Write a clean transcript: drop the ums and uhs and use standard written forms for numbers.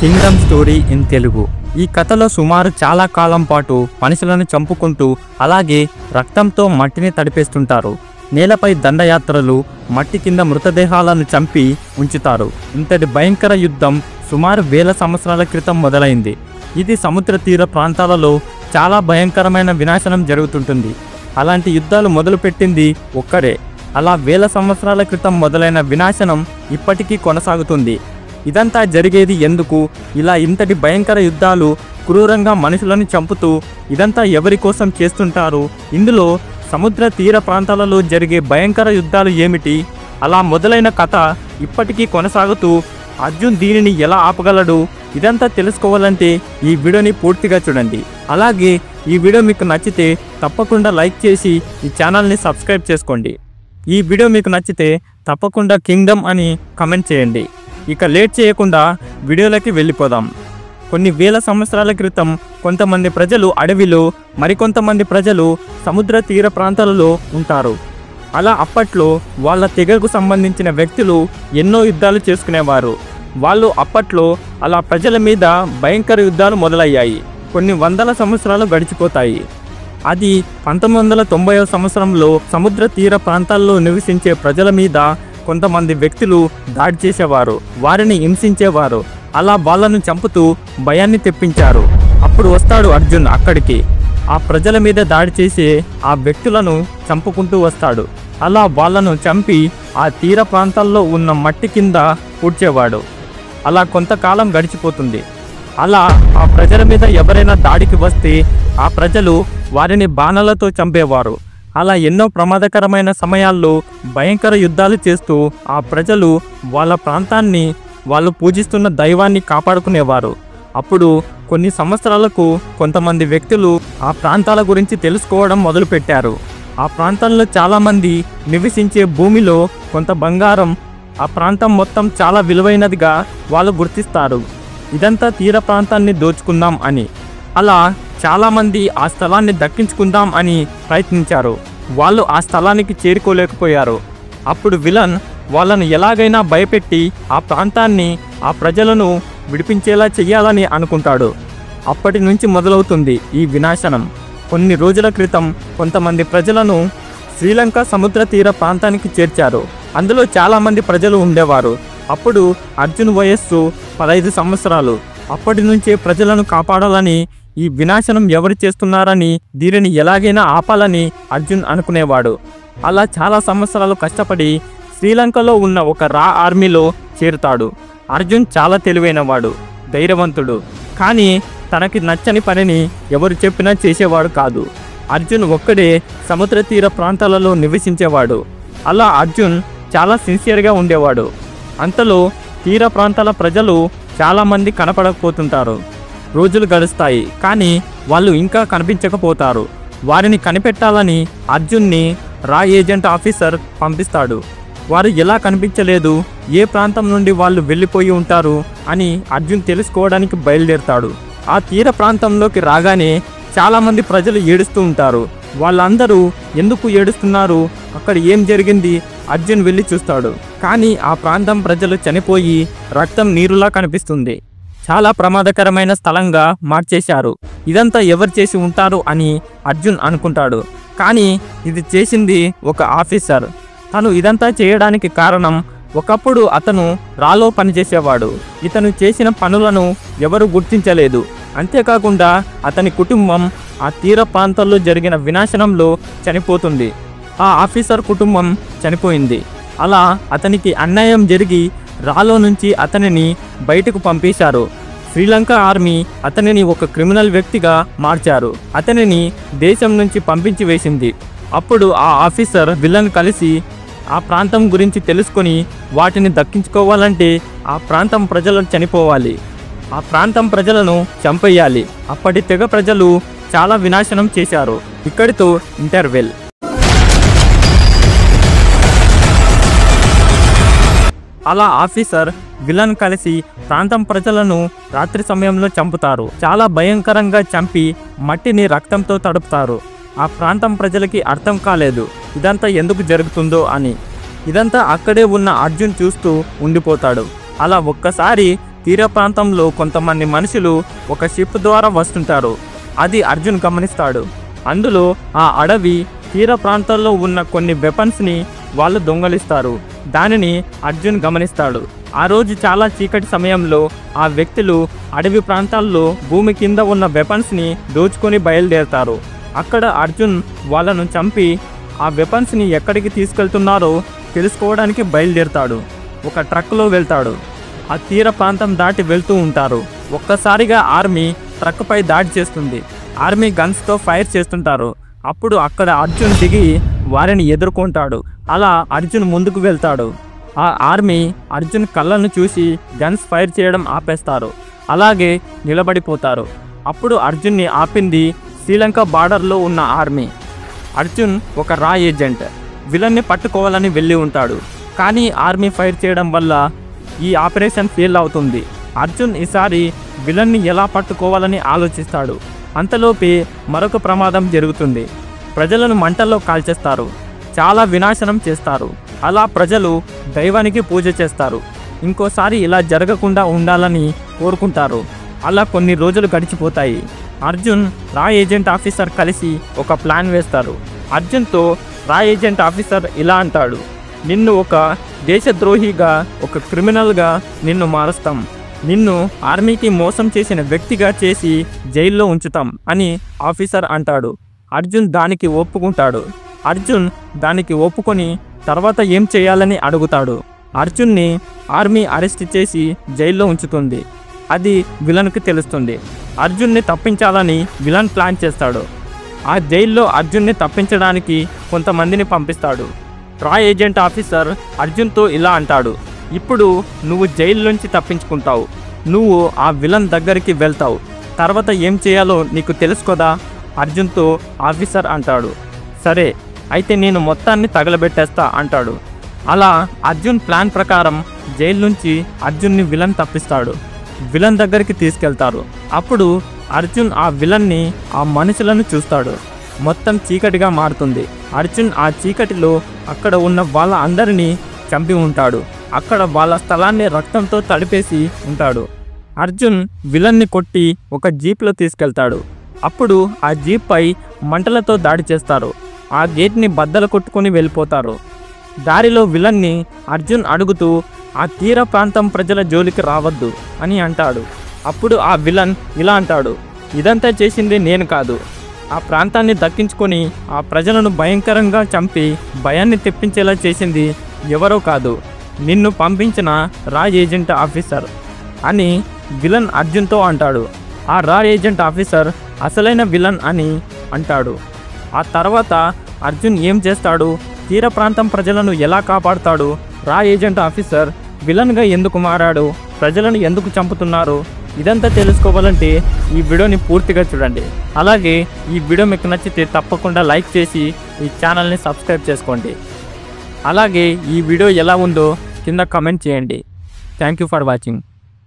Kingdom story in Telugu. ఈ కథలో సుమారు చాలా కాలం పాటు మనుషులను చంపుకుంటూ అలాగే రక్తంతో మట్టిని తడిపేస్తుంటారు. నేలపై దండయాత్రలు, మట్టి కింద మృతదేహాలను చంపి ఉంచుతారు. ఇంతటి భయంకర యుద్ధం సుమారు 1000 సంవత్సరాల క్రితం మొదలైంది. ఇది సముద్ర తీర ప్రాంతాలలో చాలా భయంకరమైన వినాశనం జరుగుతుంటుంది. అలాంటి యుద్ధాలు మొదలుపెట్టింది ఒక్కరే. అలా 1000 సంవత్సరాల క్రితం మొదలైన వినాశనం ఇప్పటికీ కొనసాగుతుంది. ఇదంతా జరిగేది ఎందుకు? ఇలా ఇంతటి భయంకర యుద్ధాలు క్రూరంగా మనుషులను చంపుతూ ఇదంతా ఎవరి కోసం చేస్తుంటారు? ఇందులో సముద్ర తీర ప్రాంతాలలో జరిగే భయంకర యుద్ధాలు ఏమిటి? అలా మొదలైన కథ ఇప్పటికీ కొనసాగుతూ అర్జున్ దీనిని ఎలా ఆపగలడు? ఇదంతా తెలుసుకోవాలంటే ఈ వీడియోని పూర్తిగా చూడండి. అలాగే ఈ వీడియో మీకు నచ్చితే తప్పకుండా లైక్ చేసి ఈ ఛానల్ని సబ్స్క్రైబ్ చేసుకోండి. ఈ వీడియో మీకు నచ్చితే తప్పకుండా కింగ్డమ్ అని కమెంట్ చేయండి. ఇక లేట్ చేయకుండా వీడియోలోకి వెళ్ళిపోదాం. కొన్ని 1000 సంవత్సరాల క్రితం కొంతమంది ప్రజలు అడవిలో, మరికొంతమంది ప్రజలు సముద్ర తీర ప్రాంతాలలో ఉంటారు. అలా అప్పట్లో వాళ్ళ తెగకు సంబంధించిన వ్యక్తులు ఎన్నో యుద్ధాలు చేసుకునేవారు. వాళ్ళు అప్పట్లో అలా ప్రజల మీద భయంకర యుద్ధాలు మొదలయ్యాయి. కొన్ని వందల సంవత్సరాలు గడిచిపోతాయి. అది 1990వ సంవత్సరంలో సముద్ర తీర ప్రాంతాల్లో నివసించే ప్రజల మీద కొంతమంది వ్యక్తులు దాడి చేసేవారు, వారిని హింసించేవారు. అలా వాళ్ళను చంపుతూ భయాన్ని తెప్పించారు. అప్పుడు వస్తాడు అర్జున్ అక్కడికి. ఆ ప్రజల మీద దాడి చేసే ఆ వ్యక్తులను చంపుకుంటూ వస్తాడు. అలా వాళ్ళను చంపి ఆ తీర ప్రాంతాల్లో ఉన్న మట్టి కింద పూడ్చేవాడు. అలా కొంతకాలం గడిచిపోతుంది. అలా ఆ ప్రజల మీద ఎవరైనా దాడికి వస్తే ఆ ప్రజలు వారిని బాణాలతో చంపేవారు. అలా ఎన్నో ప్రమాదకరమైన సమయాల్లో భయంకర యుద్ధాలు చేస్తూ ఆ ప్రజలు వాళ్ళ ప్రాంతాన్ని, వాళ్ళు పూజిస్తున్న దైవాన్ని కాపాడుకునేవారు. అప్పుడు కొన్ని సంవత్సరాలకు కొంతమంది వ్యక్తులు ఆ ప్రాంతాల గురించి తెలుసుకోవడం మొదలుపెట్టారు. ఆ ప్రాంతంలో చాలామంది నివసించే భూమిలో కొంత బంగారం, ఆ ప్రాంతం మొత్తం చాలా విలువైనదిగా వాళ్ళు గుర్తిస్తారు. ఇదంతా తీర ప్రాంతాన్ని దోచుకుందాం అని. అలా చాలామంది ఆ స్థలాన్ని దక్కించుకుందాం అని ప్రయత్నించారు. వాళ్ళు ఆ స్థలానికి చేరుకోలేకపోయారు. అప్పుడు విలన్ వాళ్ళను ఎలాగైనా భయపెట్టి ఆ ప్రాంతాన్ని, ఆ ప్రజలను విడిపించేలా చెయ్యాలని అనుకుంటాడు. అప్పటి నుంచి మొదలవుతుంది ఈ వినాశనం. కొన్ని రోజుల క్రితం కొంతమంది ప్రజలను శ్రీలంక సముద్ర తీర ప్రాంతానికి చేర్చారు. అందులో చాలామంది ప్రజలు ఉండేవారు. అప్పుడు అర్జున్ వయస్సు 15 సంవత్సరాలు. అప్పటి నుంచే ప్రజలను కాపాడాలని, ఈ వినాశనం ఎవరు చేస్తున్నారని, దీనిని ఎలాగైనా ఆపాలని అర్జున్ అనుకునేవాడు. అలా చాలా సంవత్సరాలు కష్టపడి శ్రీలంకలో ఉన్న ఒక రా ఆర్మీలో చేరుతాడు. అర్జున్ చాలా తెలివైనవాడు, ధైర్యవంతుడు. కానీ తనకి నచ్చని పనిని ఎవరు చెప్పినా చేసేవాడు కాదు. అర్జున్ ఒక్కడే సముద్ర తీర ప్రాంతాలలో నివసించేవాడు. అలా అర్జున్ చాలా సిన్సియర్గా ఉండేవాడు. అంతలో తీర ప్రాంతాల ప్రజలు చాలామంది కనపడకపోతుంటారు. రోజులు గడుస్తాయి, కానీ వాళ్ళు ఇంకా కనిపించకపోతారు. వారిని కనిపెట్టాలని అర్జున్ని రా ఏజెంట్ ఆఫీసర్ పంపిస్తాడు. వారు ఎలా కనిపించలేదు, ఏ ప్రాంతం నుండి వాళ్ళు వెళ్ళిపోయి ఉంటారు అని అర్జున్ తెలుసుకోవడానికి బయలుదేరుతాడు. ఆ తీర ప్రాంతంలోకి రాగానే చాలామంది ప్రజలు ఏడుస్తూ ఉంటారు. వాళ్ళందరూ ఎందుకు ఏడుస్తున్నారు, అక్కడ ఏం జరిగింది? అర్జున్ వెళ్ళి చూస్తాడు. కానీ ఆ ప్రాంతం ప్రజలు చనిపోయి రక్తం నీరులా కనిపిస్తుంది. చాలా ప్రమాదకరమైన స్థలంగా మార్చేశారు. ఇదంతా ఎవరు చేసి ఉంటారు అని అర్జున్ అనుకుంటాడు. కానీ ఇది చేసింది ఒక ఆఫీసర్. తను ఇదంతా చేయడానికి కారణం, ఒకప్పుడు అతను రాలో పనిచేసేవాడు. ఇతను చేసిన పనులను ఎవరు గుర్తించలేదు. అంతేకాకుండా అతని కుటుంబం ఆ తీర ప్రాంతాల్లో జరిగిన వినాశనంలో చనిపోతుంది. ఆ ఆఫీసర్ కుటుంబం చనిపోయింది. అలా అతనికి అన్యాయం జరిగి రాలో నుంచి అతనిని బయటకు పంపేశారు. శ్రీలంక ఆర్మీ అతనిని ఒక క్రిమినల్ వ్యక్తిగా మార్చారు. అతనిని దేశం నుంచి పంపించి వేసింది. అప్పుడు ఆ ఆఫీసర్ విలన్ కలిసి ఆ ప్రాంతం గురించి తెలుసుకొని వాటిని దక్కించుకోవాలంటే ఆ ప్రాంతం ప్రజలు చనిపోవాలి, ఆ ప్రాంతం ప్రజలను చంపేయాలి. అప్పటి తెగ ప్రజలు చాలా వినాశనం చేశారు. ఇక్కడితో ఇంటర్వెల్. అలా ఆఫీసర్ విలన్ కలిసి ప్రాంతం ప్రజలను రాత్రి సమయంలో చంపుతారు. చాలా భయంకరంగా చంపి మట్టిని రక్తంతో తడుపుతారు. ఆ ప్రాంతం ప్రజలకి అర్థం కాలేదు ఇదంతా ఎందుకు జరుగుతుందో అని. ఇదంతా అక్కడే ఉన్న అర్జున్ చూస్తూ ఉండిపోతాడు. అలా ఒక్కసారి తీర ప్రాంతంలో కొంతమంది మనుషులు ఒక షిప్ ద్వారా వస్తుంటారు. అది అర్జున్ గమనిస్తాడు. అందులో ఆ అడవి తీర ప్రాంతాల్లో ఉన్న కొన్ని వెపన్స్ని వాళ్ళు దొంగలిస్తారు. దానిని అర్జున్ గమనిస్తాడు. ఆ రోజు చాలా చీకటి సమయంలో ఆ వ్యక్తులు అడవి ప్రాంతాల్లో భూమి కింద ఉన్న వెపన్స్ని దోచుకొని బయలుదేరతారు. అక్కడ అర్జున్ వాళ్ళను చంపి ఆ వెపన్స్ని ఎక్కడికి తీసుకెళ్తున్నారో తెలుసుకోవడానికి బయలుదేరతాడు. ఒక ట్రక్లో వెళ్తాడు. ఆ తీర ప్రాంతం దాటి వెళ్తూ ఉంటారు. ఒక్కసారిగా ఆర్మీ ట్రక్పై దాడి చేస్తుంది. ఆర్మీ గన్స్తో ఫైర్ చేస్తుంటారు. అప్పుడు అక్కడ అర్జున్ దిగి వారిని ఎదుర్కొంటాడు. అలా అర్జున్ ముందుకు వెళ్తాడు. ఆ ఆర్మీ అర్జున్ కళ్ళను చూసి గన్స్ ఫైర్ చేయడం ఆపేస్తారు. అలాగే నిలబడిపోతారు. అప్పుడు అర్జున్ని ఆపింది శ్రీలంక బార్డర్లో ఉన్న ఆర్మీ. అర్జున్ ఒక రా ఏజెంట్. విలన్ని పట్టుకోవాలని వెళ్ళి ఉంటాడు. కానీ ఆర్మీ ఫైర్ చేయడం వల్ల ఈ ఆపరేషన్ ఫెయిల్ అవుతుంది. అర్జున్ ఈసారి విలన్ని ఎలా పట్టుకోవాలని ఆలోచిస్తాడు. అంతలోపే మరొక ప్రమాదం జరుగుతుంది. ప్రజలను మంటల్లో కాల్చేస్తారు. చాలా వినాశనం చేస్తారు. అలా ప్రజలు దైవానికి పూజ చేస్తారు. ఇంకోసారి ఇలా జరగకుండా ఉండాలని కోరుకుంటారు. అలా కొన్ని రోజులు గడిచిపోతాయి. అర్జున్ రా ఏజెంట్ ఆఫీసర్ కలిసి ఒక ప్లాన్ వేస్తారు. అర్జున్తో రా ఏజెంట్ ఆఫీసర్ ఇలా అంటాడు, నిన్ను ఒక దేశద్రోహిగా, ఒక క్రిమినల్గా నిన్ను మారుస్తాం. నిన్ను ఆర్మీకి మోసం చేసిన వ్యక్తిగా చేసి జైల్లో ఉంచుతాం అని ఆఫీసర్ అంటాడు. అర్జున్ దానికి ఒప్పుకుంటాడు. అర్జున్ దానికి ఒప్పుకొని తర్వాత ఏం చేయాలని అడుగుతాడు. అర్జున్ని ఆర్మీ అరెస్ట్ చేసి జైల్లో ఉంచుతుంది. అది విలన్కి తెలుస్తుంది. అర్జున్ని తప్పించాలని విలన్ ప్లాన్ చేస్తాడు. ఆ జైల్లో అర్జున్ని తప్పించడానికి కొంతమందిని పంపిస్తాడు. రా ఏజెంట్ ఆఫీసర్ అర్జున్తో ఇలా అంటాడు, ఇప్పుడు నువ్వు జైలు నుంచి తప్పించుకుంటావు. నువ్వు ఆ విలన్ దగ్గరికి వెళ్తావు. తర్వాత ఏం చేయాలో నీకు తెలుసు కదా అర్జున్తో ఆఫీసర్ అంటాడు. సరే అయితే నేను మొత్తాన్ని తగలబెట్టేస్తా అంటాడు. అలా అర్జున్ ప్లాన్ ప్రకారం జైలు నుంచి అర్జున్ని విలన్ తప్పిస్తాడు. విలన్ దగ్గరికి తీసుకెళ్తారు. అప్పుడు అర్జున్ ఆ విలన్ని, ఆ మనుషులను చూస్తాడు. మొత్తం చీకటిగా మారుతుంది. అర్జున్ ఆ చీకటిలో అక్కడ ఉన్న వాళ్ళ అందరినీ చంపి ఉంటాడు. అక్కడ వాళ్ళ స్థలాన్ని రక్తంతో తడిపేసి ఉంటాడు. అర్జున్ విలన్ని కొట్టి ఒక జీప్లో తీసుకెళ్తాడు. అప్పుడు ఆ జీప్పై మంటలతో దాడి చేస్తారు. ఆ గేట్ని బద్దలు కొట్టుకొని వెళ్ళిపోతారు. దారిలో విలన్ని అర్జున్ అడుగుతూ ఆ తీర ప్రాంతం ప్రజల జోలికి రావద్దు అని అంటాడు. అప్పుడు ఆ విలన్ ఇలా అంటాడు, ఇదంతా చేసింది నేను కాదు. ఆ ప్రాంతాన్ని దక్కించుకొని ఆ ప్రజలను భయంకరంగా చంపి భయాన్ని తెప్పించేలా చేసింది ఎవరో కాదు, నిన్ను పంపించిన రా ఏజెంట్ ఆఫీసర్ అని విలన్ అర్జున్తో అంటాడు. ఆ రా ఏజెంట్ ఆఫీసర్ అసలైన విలన్ అని అంటాడు. ఆ తర్వాత అర్జున్ ఏం చేస్తాడు, తీర ప్రాంతం ప్రజలను ఎలా కాపాడుతాడు, రా ఏజెంట్ ఆఫీసర్ విలన్గా ఎందుకు మారాడు, ప్రజలను ఎందుకు చంపుతున్నారు, ఇదంతా తెలుసుకోవాలంటే ఈ వీడియోని పూర్తిగా చూడండి. అలాగే ఈ వీడియో మీకు నచ్చితే తప్పకుండా లైక్ చేసి ఈ ఛానల్ని సబ్స్క్రైబ్ చేసుకోండి. అలాగే ఈ వీడియో ఎలా ఉందో కింద కామెంట్ చేయండి. Thank you for watching.